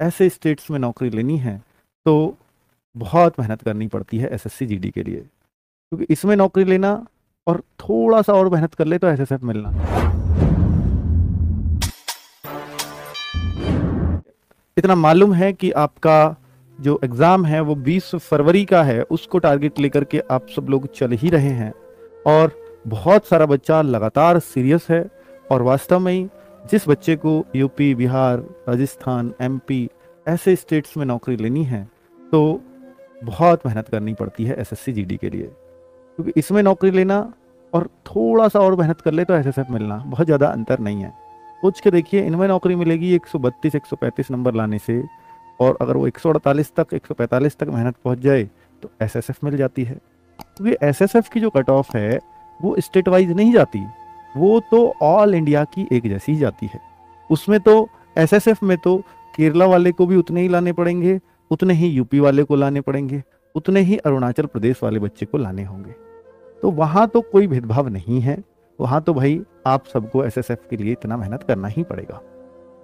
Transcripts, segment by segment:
ऐसे स्टेट्स में नौकरी लेनी है तो बहुत मेहनत करनी पड़ती है एसएससी जीडी के लिए, क्योंकि इसमें नौकरी लेना और थोड़ा सा और मेहनत कर ले तो एसएसएफ मिलना। इतना मालूम है कि आपका जो एग्ज़ाम है वो 20 फरवरी का है, उसको टारगेट लेकर के आप सब लोग चल ही रहे हैं और बहुत सारा बच्चा लगातार सीरियस है। और वास्तव में ही जिस बच्चे को यूपी, बिहार, राजस्थान, एमपी ऐसे स्टेट्स में नौकरी लेनी है तो बहुत मेहनत करनी पड़ती है एसएससी जीडी के लिए, क्योंकि इसमें नौकरी लेना और थोड़ा सा और मेहनत कर ले तो एसएसएफ मिलना बहुत ज़्यादा अंतर नहीं है। सोच के देखिए, इनमें नौकरी मिलेगी 132 135 नंबर लाने से, और अगर वो 148 तक 145 तक मेहनत पहुंच जाए तो एसएसएफ मिल जाती है। क्योंकि एसएसएफ की जो कट ऑफ है वो स्टेट वाइज नहीं जाती, वो तो ऑल इंडिया की एक जैसी ही जाती है। उसमें तो एसएसएफ में तो केरला वाले को भी उतने ही लाने पड़ेंगे, उतने ही यूपी वाले को लाने पड़ेंगे, उतने ही अरुणाचल प्रदेश वाले बच्चे को लाने होंगे। तो वहां तो कोई भेदभाव नहीं है, वहां तो भाई आप सबको एसएसएफ के लिए इतना मेहनत करना ही पड़ेगा।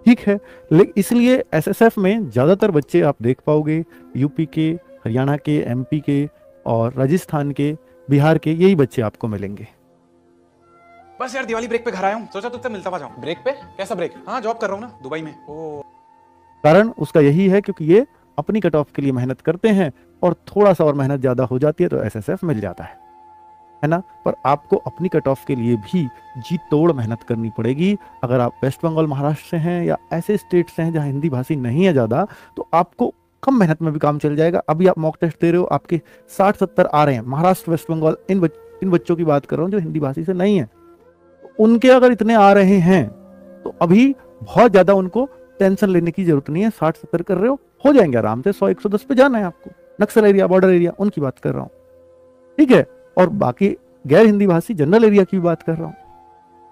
ठीक है, लेकिन इसलिए एसएसएफ में ज्यादातर बच्चे आप देख पाओगे यूपी के, हरियाणा के, एमपी के और राजस्थान के, बिहार के, यही बच्चे आपको मिलेंगे। बस यार दिवाली ब्रेक पे घर आया हूँ, सोचा तुझसे मिलता हुआ जाऊँ। ब्रेक पे? कैसा ब्रेक? हाँ जॉब कर रहा हूँ ना दुबई में। ओ कारण उसका यही है क्योंकि ये अपनी कट ऑफ के लिए मेहनत करते हैं और थोड़ा सा और मेहनत ज्यादा हो जाती है तो एसएसएफ मिल जाता है ना। पर आपको अपनी कट ऑफ के लिए भी जी तोड़ मेहनत करनी पड़ेगी। अगर आप वेस्ट बंगाल, महाराष्ट्र से हैं या ऐसे स्टेट से हैं जहां हिंदी भाषी नहीं है ज़्यादा, तो आपको कम मेहनत में भी काम चल जाएगा। अभी आप मॉक टेस्ट दे रहे हो, आपके 60-70 आ रहे हैं, महाराष्ट्र, वेस्ट बंगाल, इन बच्चों की बात कर रहा हूँ जो हिंदी भाषी से नहीं है। उनके अगर इतने आ रहे हैं तो अभी बहुत ज़्यादा उनको टेंशन लेने की जरूरत नहीं है। 60-70 कर रहे हो जाएंगे आराम से। 100-110 पे जाना है आपको। नक्सल एरिया, बॉर्डर एरिया, उनकी बात कर रहा हूँ, ठीक है। और बाकी गैर हिंदी भाषी जनरल एरिया की भी बात कर रहा हूँ।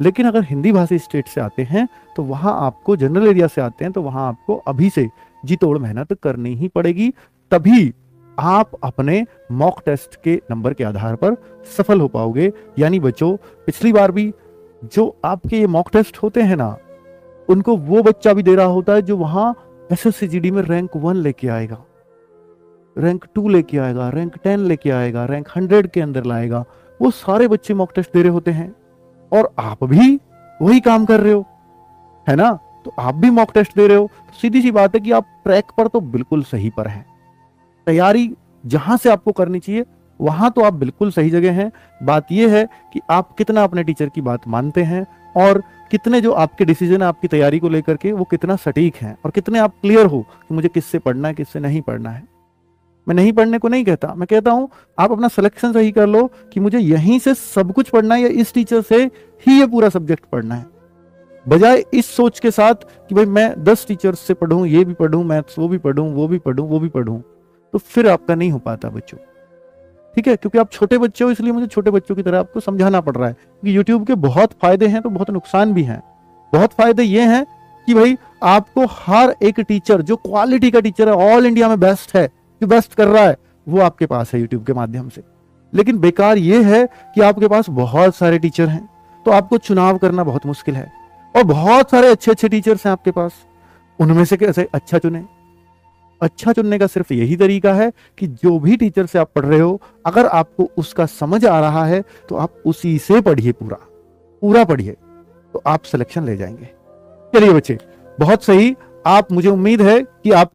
लेकिन अगर हिंदी भाषी स्टेट से आते हैं तो वहां आपको, जनरल एरिया से आते हैं तो वहां आपको अभी से जी तोड़ मेहनत करनी ही पड़ेगी, तभी आप अपने मॉक टेस्ट के नंबर के आधार पर सफल हो पाओगे। यानी बच्चों, पिछली बार भी जो आपके ये मॉक टेस्ट होते हैं ना, उनको वो बच्चा भी दे रहा होता है जो वहां एसएससी जीडी में रैंक 1 लेके आएगा, रैंक 2 लेके आएगा, रैंक 10 लेके आएगा, रैंक 100 के अंदर लाएगा। वो सारे बच्चे मॉक टेस्ट दे रहे होते हैं और आप भी वही काम कर रहे हो, है ना। तो आप भी मॉक टेस्ट दे रहे हो, तो सीधी सी बात है कि आप ट्रैक पर तो बिल्कुल सही पर हैं। तैयारी जहां से आपको करनी चाहिए वहां तो आप बिल्कुल सही जगह हैं। बात यह है कि आप कितना अपने टीचर की बात मानते हैं और कितने जो आपके डिसीजन है आपकी तैयारी को लेकर के वो कितना सटीक हैं, और कितने आप क्लियर हो कि मुझे किससे पढ़ना है, किससे नहीं पढ़ना है। मैं नहीं पढ़ने को नहीं कहता, मैं कहता हूं आप अपना सिलेक्शन सही कर लो कि मुझे यहीं से सब कुछ पढ़ना है या इस टीचर से ही ये पूरा सब्जेक्ट पढ़ना है, बजाय इस सोच के साथ कि भाई मैं 10 टीचर्स से पढ़ूं, ये भी पढ़ूं, मैथ्स वो भी पढ़ूं, वो भी पढ़ूं, वो भी पढ़ूं। तो फिर आपका नहीं हो पाता बच्चों, ठीक है। क्योंकि आप छोटे बच्चे हो, इसलिए मुझे छोटे बच्चों की तरह आपको समझाना पड़ रहा है कि यूट्यूब के बहुत फायदे हैं तो बहुत नुकसान भी हैं। बहुत फायदे ये हैं कि भाई आपको हर एक टीचर जो क्वालिटी का टीचर है, ऑल इंडिया में बेस्ट है, जो बेस्ट कर रहा है, वो आपके पास है यूट्यूब के माध्यम से। लेकिन बेकार ये है कि आपके पास बहुत सारे टीचर हैं तो आपको चुनाव करना बहुत मुश्किल है, और बहुत सारे अच्छे अच्छे टीचर्स हैं आपके पास, उनमें से कैसे अच्छा चुने। अच्छा चुनने का सिर्फ यही तरीका है कि जो भी टीचर से आप पढ़ रहे हो, अगर आपको उसका समझ आ रहा है तो आप उसी से पढ़िए, पूरा पूरा पढ़िए, तो आप सिलेक्शन ले जाएंगे। चलिए बच्चे, बहुत सही। आप, मुझे उम्मीद है कि आप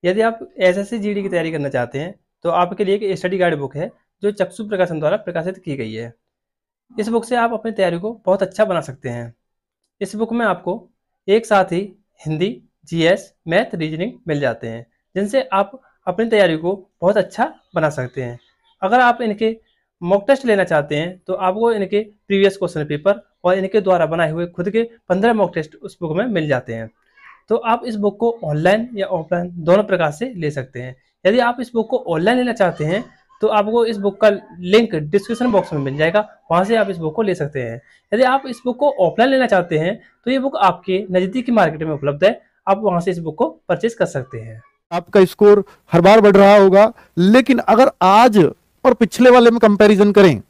यदि आप एसएससी जीडी की तैयारी करना चाहते हैं तो आपके लिए एक स्टडी गाइड बुक है जो चक्षु प्रकाशन द्वारा प्रकाशित की गई है। इस बुक से आप अपनी तैयारी को बहुत अच्छा बना सकते हैं। इस बुक में आपको एक साथ ही हिंदी, जीएस, मैथ, रीजनिंग मिल जाते हैं, जिनसे आप अपनी तैयारी को बहुत अच्छा बना सकते हैं। अगर आप इनके मॉक टेस्ट लेना चाहते हैं तो आपको इनके प्रीवियस क्वेश्चन पेपर और इनके द्वारा बनाए हुए खुद के 15 मॉक टेस्ट उस बुक में मिल जाते हैं। तो आप इस बुक को ऑनलाइन या ऑफलाइन दोनों प्रकार से ले सकते हैं। यदि आप इस बुक को ऑनलाइन लेना चाहते हैं तो आपको इस बुक का लिंक डिस्क्रिप्शन बॉक्स में मिल जाएगा, वहाँ से आप इस बुक को ले सकते हैं। यदि आप इस बुक को ऑफलाइन लेना चाहते हैं तो ये बुक आपके नज़दीकी मार्केट में उपलब्ध है, आप वहाँ से इस बुक को परचेज कर सकते हैं। आपका स्कोर हर बार बढ़ रहा होगा, लेकिन अगर आज और पिछले वाले में कंपैरिजन करें